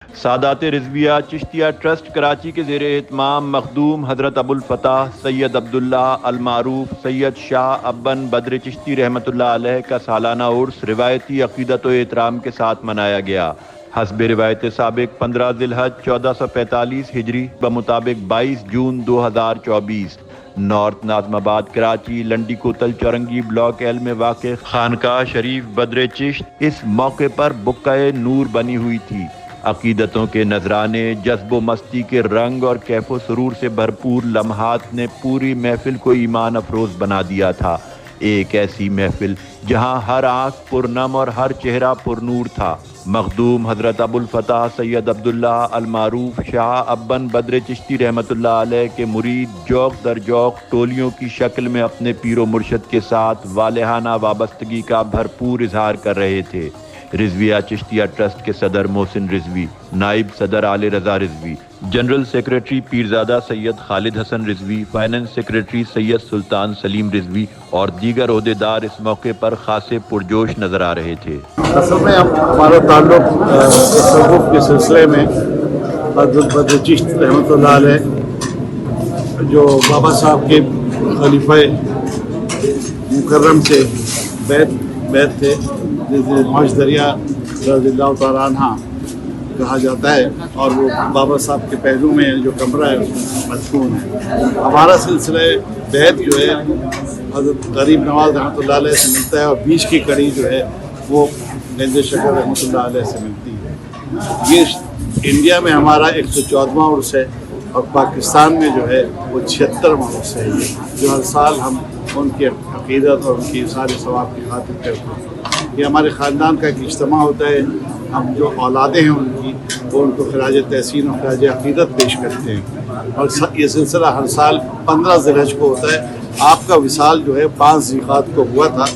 Sadat Rizvia Chishtiya trust Karachi के ज़ेर एहतमाम मखदूम हज़रत अबुल फ़ताह सैयद अब्दुल्ला अल मारूफ सैयद शाह अब्बन बद्र चिश्ती रहमतुल्लाह अलैह का सालाना उर्स रिवायती अक़ीदत व एहतराम के साथ मनाया गया। हस्ब रिवायत साबिक 15 ज़िलहज 1445 हिजरी बमुताबिक 22 जून 2024 नॉर्थ नाज़माबाद कराची लंडी कोतल चौरंगी ब्लॉक एल में वाक़ खानकाह शरीफ बद्र चिश्त इस मौके पर बुक्का नूर बनी हुई थी। अकीदतों के नजराने, जज्बो मस्ती के रंग और कैफो सुरूर से भरपूर लम्हात ने पूरी महफिल को ईमान अफरोज बना दिया था। एक ऐसी महफिल जहां हर आंख पुरनम और हर चेहरा पुरनूर था। मखदूम हज़रत अबुल फ़ताह सैयद अब्दुल्ला अल मारूफ शाह अब्बन बद्र चिश्ती रहमतुल्लाह अलैह के मुरीद जौक दर जौक टोलियों की शक्ल में अपने पीरो मुर्शद के साथ वालेहाना वाबस्तगी का भरपूर इजहार कर रहे थे। रिजविया चिश्तिया ट्रस्ट के सदर मोहसिन रिजवी, नाइब सदर Aale Raza Rizvi, general secretary Peerzada Syed Khalid Hasan Rizvi, finance secretary Syed Sultan Saleem Rizvi और दीगर ओहदेदार इस मौके पर खासे पुरजोश नजर आ रहे थे। असल में हमारा ताल्लुक तसव्वुफ के सिलसिले में हज़रत बद्र चिश्ती रहमतुल्लाह अलैह जो बाबा साहब के खलीफा मुकर्रम से बैत थे, जिसे मौज दरिया रज़ियल्लाहु तआला अन्हा कहा जाता है, और वो बाबा साहब के पहलू में जो कमरा है उसमें मदफून है। हमारा सिलसिला बैत जो है हज़रत गरीब नवाज रहमतुल्लाह अलैह से मिलता है और बीच की कड़ी जो है वो गंज शकर रहमतुल्लाह अलैह से मिलती है। ये इंडिया में हमारा 114वां उर्स है और पाकिस्तान में जो है वो 76वां उर्स है, जो हर साल हम उनकी अक़ीदत और उनकी सारे सवाब की खातिर करते हैं। ये हमारे ख़ानदान का एक इज्तिमा होता है। हम जो औलादें हैं उनकी वो उनको खराज तहसीन और खराज अक़ीदत पेश करते हैं, और ये सिलसिला हर साल 15 ज़िलहज को होता है। आपका विसाल जो है 5 ज़ीक़ात को हुआ था,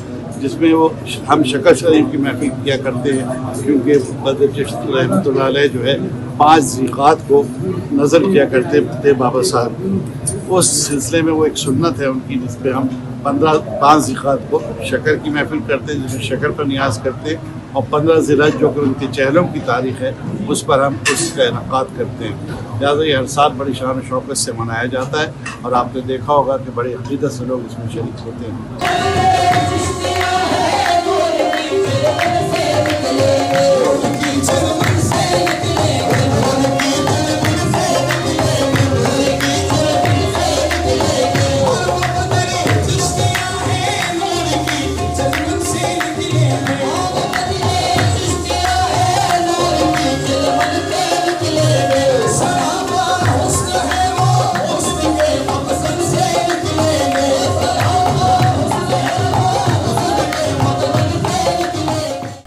जिसमें वो हम शकर शरीफ की महफिल किया करते हैं, क्योंकि बद्र चिश्ती रहमतुल्लाह अलैह जो है 5 ज़ीक़ात को नज़र किया करते थे बाबा साहब। उस सिलसिले में वो एक सुन्नत है उनकी, जिस पर हम 5 ज़ीक़ात को शकर की महफिल करते हैं, जिसमें शकर पर नियाज़ करते हैं, और 15 ज़िलहज जो कि उनके चेहरों की तारीख़ है उस पर हम उसका इनक़ाद करते हैं। लिहाजा ये हर साल बड़ी शान शौक़त से मनाया जाता है, और आपने देखा होगा कि बड़ी अक़ीदत से लोग इसमें शरीक होते हैं।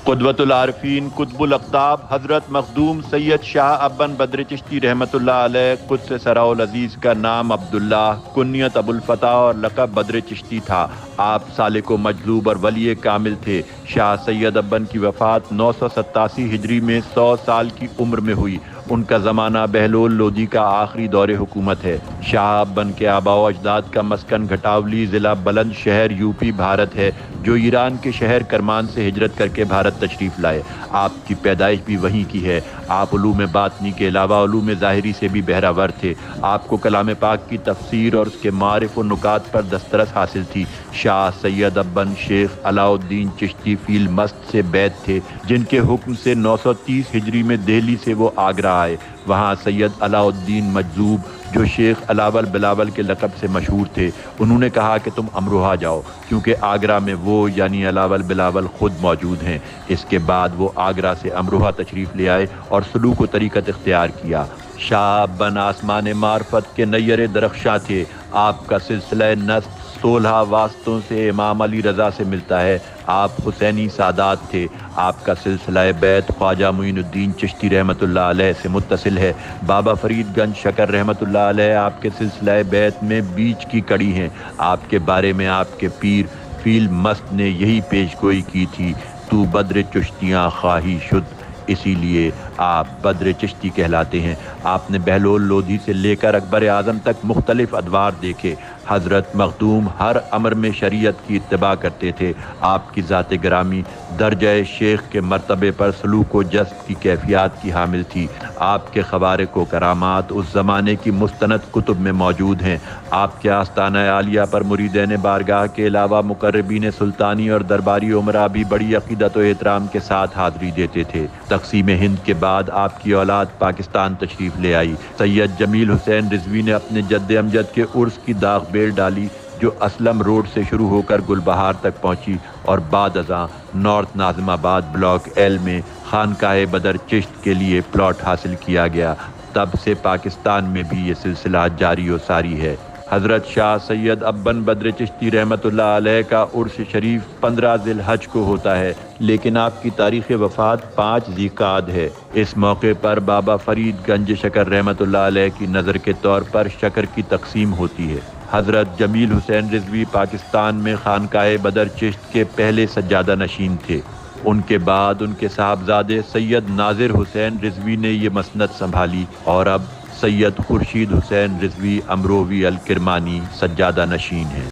क़ुदवतुल आरिफ़ीन कुतुबुल अक़ताब हज़रत मखदूम सैयद शाह अब्बन बद्र चिश्ती रहमतुल्लाह अलैह क़ुद्स सराउल अज़ीज़ का नाम अब्दुल्लाह, कुन्नियत अबुल फ़ताह और लक़ब बद्र चिश्ती था। आप सालिक व मजलूब और वली कामिल थे। शाह सैयद अब्बन की वफ़ात 987 हिजरी में 100 साल की उम्र में हुई। उनका ज़माना बहलोल लोधी का आखिरी दौरे हुकूमत है। शाह अब्बन के आबा व अजदाद का मस्कन घटावली ज़िला बुलंद शहर यूपी भारत है, जो ईरान के शहर करमान से हिजरत करके भारत तशरीफ़ लाए। आपकी पैदाइश भी वहीं की है। आप उलूम बातनी के अलावा उलूम ज़ाहिरी से भी बहरावर थे। आपको कलाम पाक की तफसीर और उसके मारिफ व नुकात पर दस्तरस हासिल थी। शाह सैयद अब्बन शेख अलाउद्दीन चिश्ती फील मस्त से बैत थे, जिनके हुक्म से 930 हिजरी में दिल्ली से वो आगरा आए। वहाँ सैयद अलाउद्दीन मजजूब, जो शेख अलावल बिलावल के लक़ब से मशहूर थे, उन्होंने कहा कि तुम अमरोहा जाओ, क्योंकि आगरा में वो यानी अलावल बिलावल ख़ुद मौजूद हैं। इसके बाद वो आगरा से अमरोहा तशरीफ़ ले आए और सलूक व तरीक़त इख्तियार किया। शाह अब्बन आसमान मार्फत के नैयर दरख्शां थे। आपका सिलसिला नस्ब 16 वास्तों से इमाम अली रज़ा से मिलता है। आप हुसैनी सादात थे। आपका सिलसिला बैत ख्वाजा मुइनुद्दीन चिश्ती रहमतुल्लाह अलैह से मुत्तसिल है। बाबा फरीदगंज शकर रहमतुल्लाह अलैह आपके सिलसिला बैत में बीच की कड़ी हैं। आपके बारे में आपके पीर फील मस्त ने यही पेशगोई की थी, तू बद्र चिश्तियाँ ख्वाही शुद्ध, इसीलिए आप बद्र चिश्ती कहलाते हैं। आपने बहलोल लोधी से लेकर अकबर आज़म तक मुख्तलिफ अदवार देखे। हज़रत मखदूम हर अमर में शरीयत की इत्तिबा करते थे। आपकी ज़ात ग्रामी दर्जा शेख के मर्तबे पर सलूक व जज्ब की कैफियत की हामिल थी। आपके ख़वारिक व करामात उस ज़माने की मुस्तनद कुतुब में मौजूद हैं। आपके आस्ताना आलिया पर मुरीदैन बारगाह के अलावा मुकर्रबीन सुल्तानी और दरबारी उमरा भी बड़ी अक़ीदत व एहतराम के साथ हाज़री देते थे। तक़सीम हिंद के बाद आपकी औलाद पाकिस्तान तशरीफ़ ले आई। सैयद जमील हुसैन रिजवी ने अपने जद्द अमजद के उर्स की दाग बेल डाली, जो असलम रोड से शुरू होकर गुलबहार तक पहुंची और बाद अज़ां नॉर्थ नाज़िमाबाद ब्लॉक एल में खानकाए बदर चिश्त के लिए प्लॉट हासिल किया गया। तब से पाकिस्तान में भी ये सिलसिला जारी व सारी है। हज़रत शाह सैयद अब्बन बद्र चिश्ती रहमतुल्लाह अलैह का उर्स शरीफ 15 ज़िलहज को होता है, लेकिन आपकी तारीख़ वफ़ात 5 ज़ीक़ाद है। इस मौके पर बाबा फरीद गंज शकर रहमतुल्लाह अलैह की नज़र के तौर पर शकर की तक़सीम होती है। हज़रत जमील हुसैन रिजवी पाकिस्तान में खानकाए बदर चिश्त के पहले सज्जादा नशीन थे। उनके बाद उनके साहबजादे सैयद नाज़िर हुसैन रिजवी ने ये मसनद संभाली और अब सैयद खुर्शीद हुसैन रिजवी अमरोवी अल किरमानी सज्जादा नशीन हैं।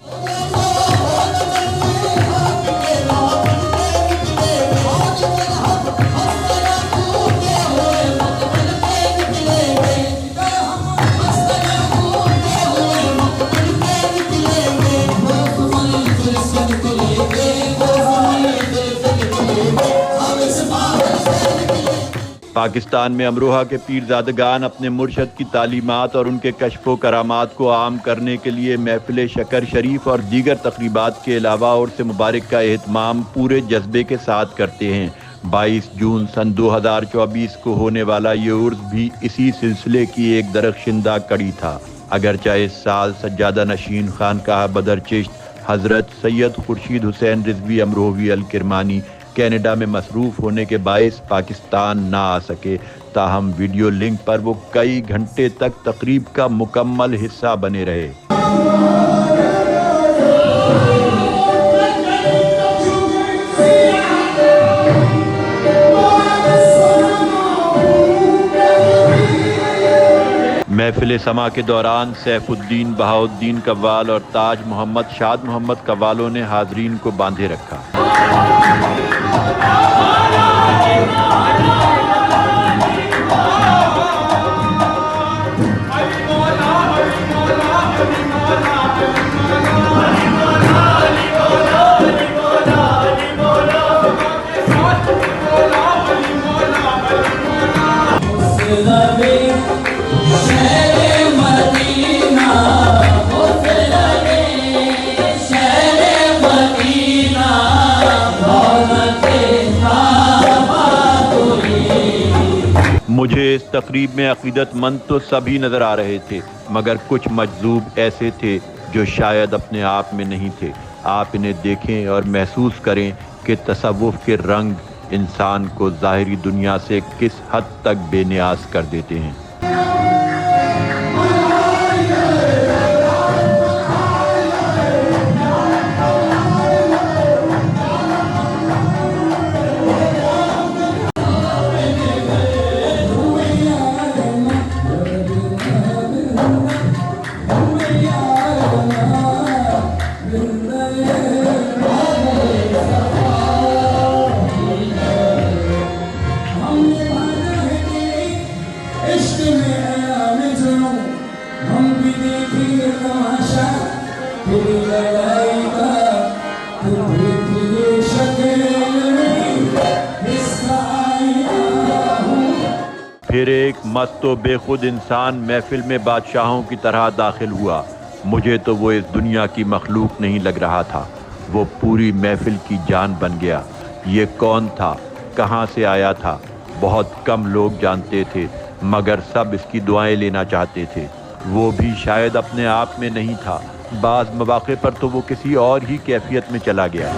पाकिस्तान में अमरोहा के पीरज़ादगान अपने मुर्शद की तालीमात और उनके कश्फ़ो करामात को आम करने के लिए महफ़िल शकर शरीफ और दीगर तक़रीबात के अलावा उर्स मुबारक का एहतमाम पूरे जज्बे के साथ करते हैं। 22 जून सन 2024 को होने वाला ये उर्स भी इसी सिलसिले की एक दरख्शिंदा कड़ी था। अगरचे इस साल सज्जादा नशीन खानकाह बदर चिश्त हज़रत सैयद खुर्शीद हुसैन रिजवी अमरोवी अल किरमानी कनाडा में मसरूफ़ होने के बायस पाकिस्तान ना आ सके, ताहम वीडियो लिंक पर वो कई घंटे तक तकरीब का मुकम्मल हिस्सा बने रहे। महफिल समा के दौरान सैफुद्दीन बहाउद्दीन कव्वाल और ताज मोहम्मद शाद मोहम्मद कव्वालों ने हाजरीन को बांधे रखा। मुझे इस तकरीब में अक़ीदतमंद तो सभी नज़र आ रहे थे, मगर कुछ मजजूब ऐसे थे जो शायद अपने आप में नहीं थे। आप इन्हें देखें और महसूस करें कि तसव्वुफ़ के रंग इंसान को ज़ाहिरी दुनिया से किस हद तक बेनियाज़ कर देते हैं। फिर एक मस्त व बेखुद इंसान महफिल में बादशाहों की तरह दाखिल हुआ। मुझे तो वो इस दुनिया की मखलूक नहीं लग रहा था, वो पूरी महफिल की जान बन गया। ये कौन था, कहाँ से आया था, बहुत कम लोग जानते थे, मगर सब इसकी दुआएं लेना चाहते थे। वो भी शायद अपने आप में नहीं था, बाज़ मौक़े पर तो वो किसी और ही कैफियत में चला गया।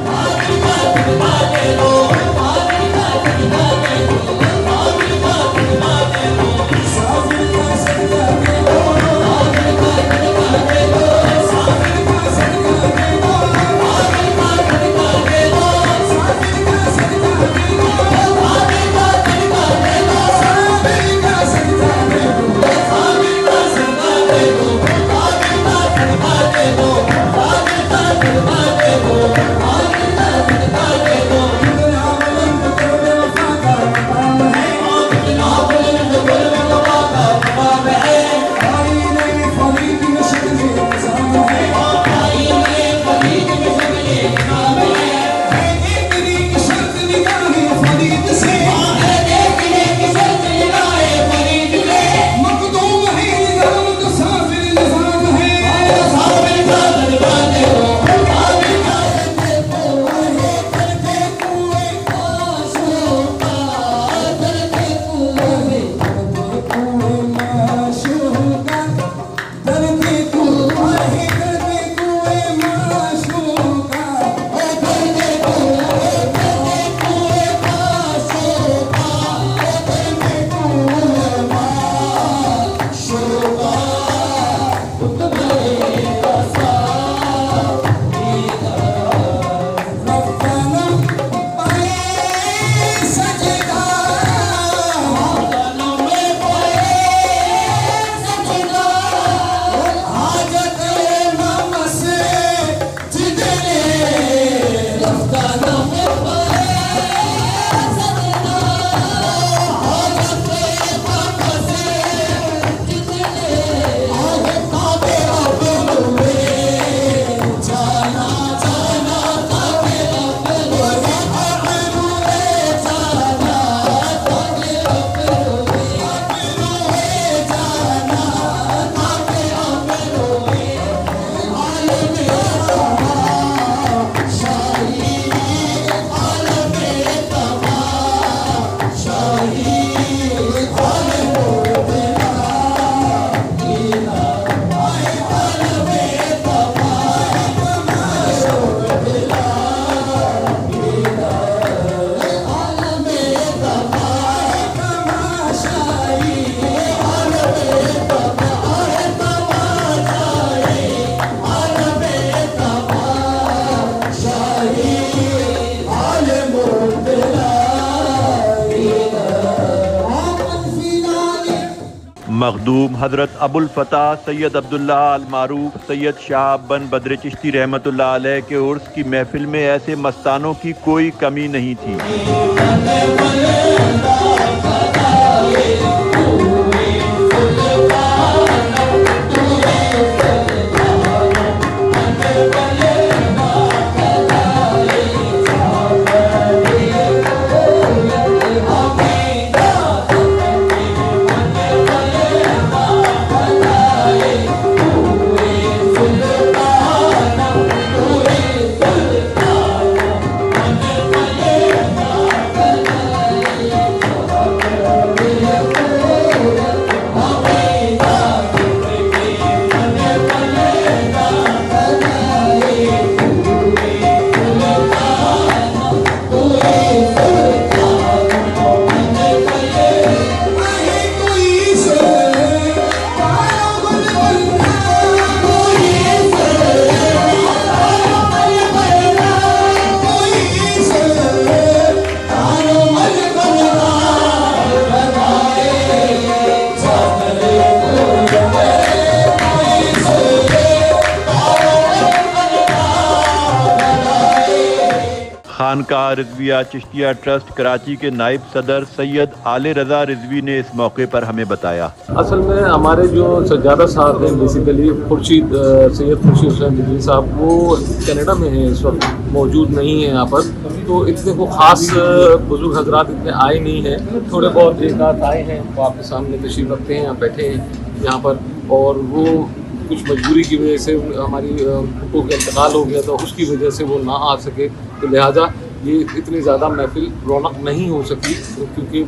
Thank you. मखदूम हज़रत अबुल फ़ताह सैयद अब्दुल्ला अल मारूफ सैयद शाह बन बद्र चिश्ती रहमतुल्लाह अलैह के उर्स की महफिल में ऐसे मस्तानों की कोई कमी नहीं थी। खानकाह रिजविया चिश्तिया ट्रस्ट कराची के नायब सदर सैयद आले रजा रिजवी ने इस मौके पर हमें बताया। असल में हमारे जो सज्जादा साहब हैं बेसिकली सैयद खुर्शीद हुसैन रिजवी साहब वो कनाडा में हैं, इस वक्त मौजूद नहीं है यहाँ पर, तो इतने को ख़ास बुजुर्ग हजरात इतने आए नहीं हैं, थोड़े बहुत एक आध आए हैं, वो आपके सामने तशरीफ़ रखते हैं, यहाँ बैठे हैं यहाँ पर, और वो कुछ मजबूरी की वजह से हमारी उनको इंतकाल हो गया था, उसकी वजह से वो ना आ सके, तो लिहाजा ये इतनी ज़्यादा महफिल रौनक नहीं हो सकी, क्योंकि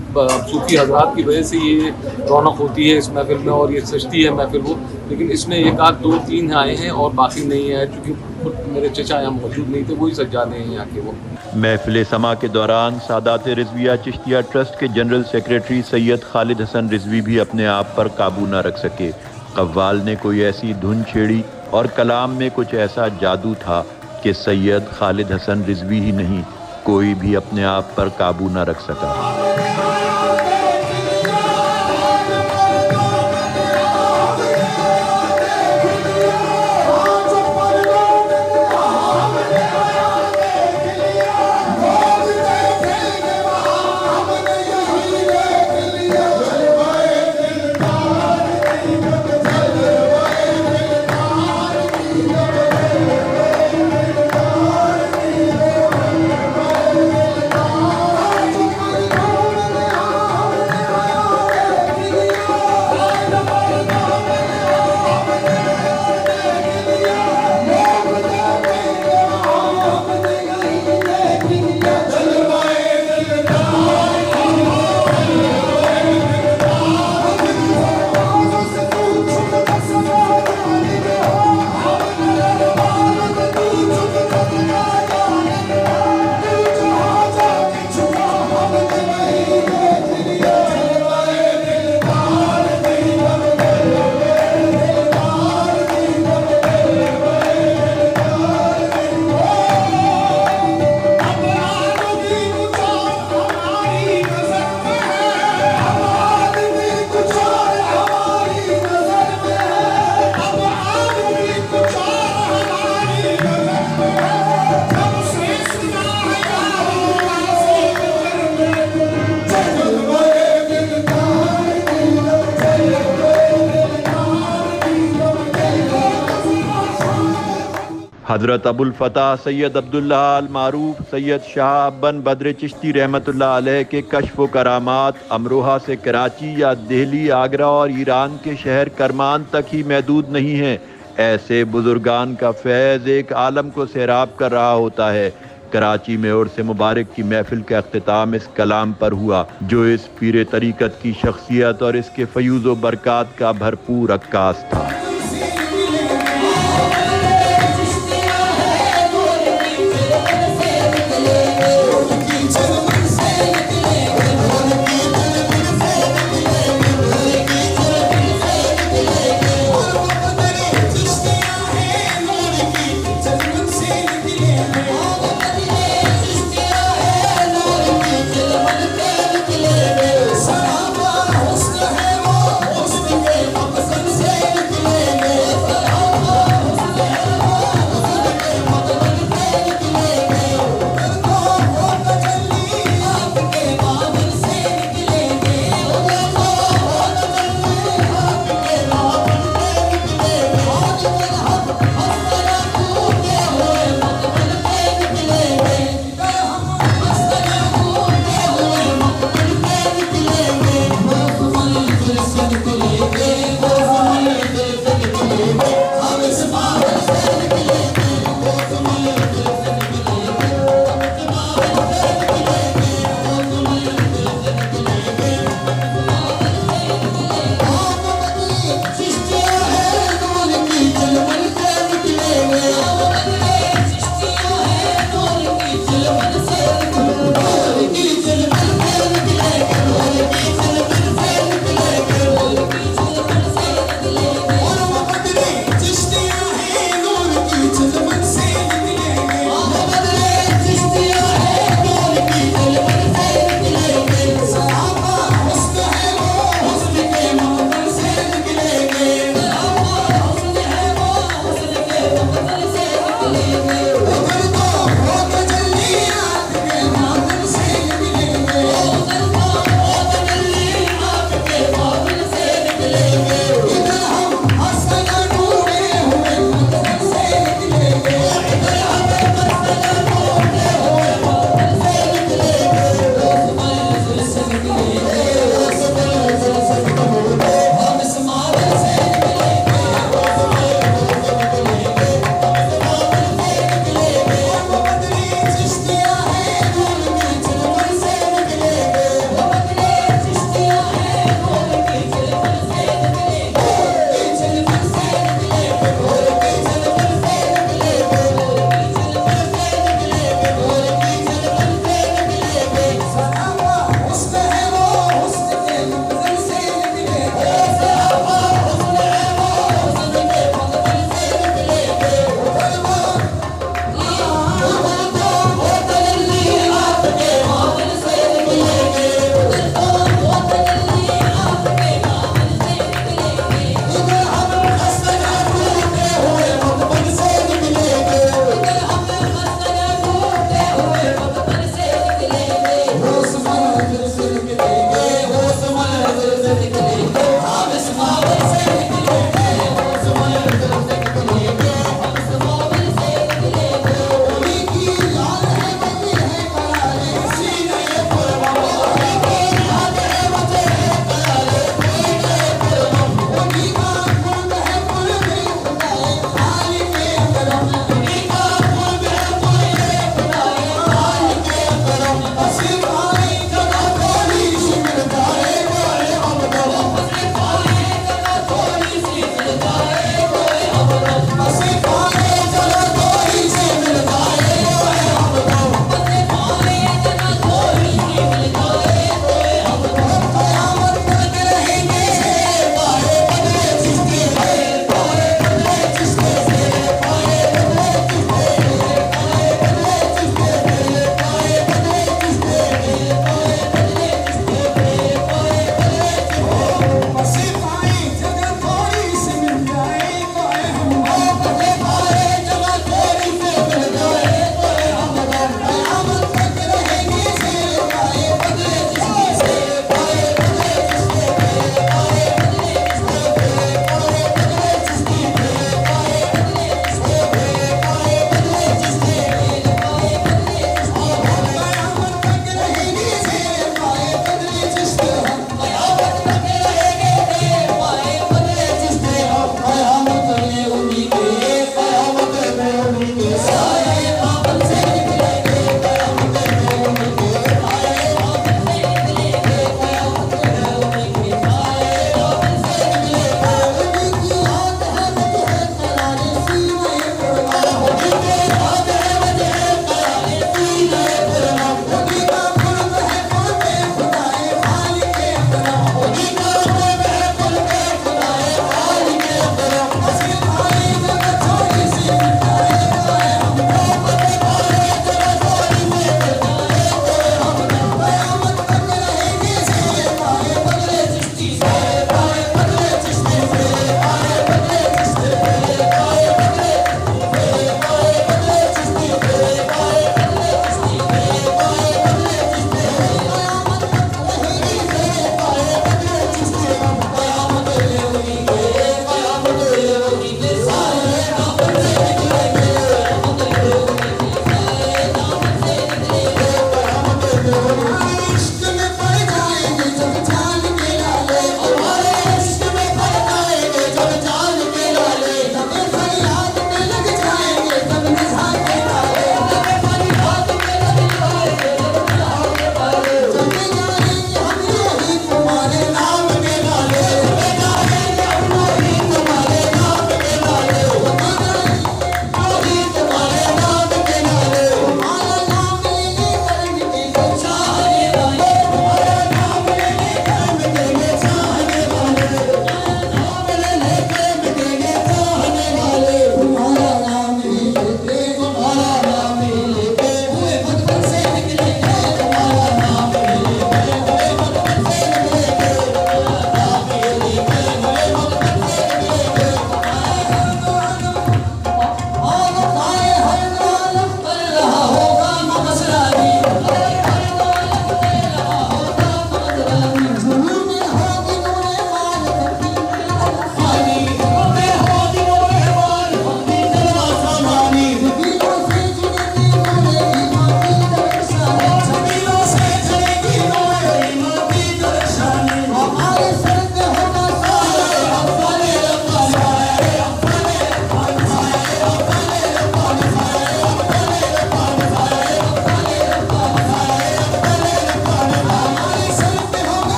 सूफी हजरात की वजह से ये रौनक होती है इस महफिल में और ये सजती है महफिल वो, लेकिन इसमें एक आध दो तीन आए हैं और बाकी नहीं आए, क्योंकि मेरे चचा यहाँ मौजूद नहीं थे, वही सज्जादे हैं यहाँ के वो। महफिल समा के दौरान सादात रिजविया चिश्तिया ट्रस्ट के जनरल सेक्रेटरी सैयद खालिद हसन रिजवी भी अपने आप पर काबू न रख सके। कव्वाल ने कोई ऐसी धुन छेड़ी और कलाम में कुछ ऐसा जादू था कि सैयद खालिद हसन रिजवी ही नहीं, कोई भी अपने आप पर काबू न रख सका। हज़रत अबुल फ़ताह सैयद अब्दुल्ला अल मारूफ सैयद शाह बन बद्र चिश्ती रहमतुल्लाह अलैह के कश्फ व करामात अमरोहा से कराची या दिल्ली, आगरा और ईरान के शहर करमान तक ही महदूद नहीं हैं। ऐसे बुजुर्गान का फैज़ एक आलम को सैराब कर रहा होता है। कराची में उर्स मुबारक की महफिल का अख्तिताम इस कलाम पर हुआ, जो इस पीर तरीक़त की शख्सियत और इसके फ़यूज़ व बरक़ात का भरपूर अक्कास था। देते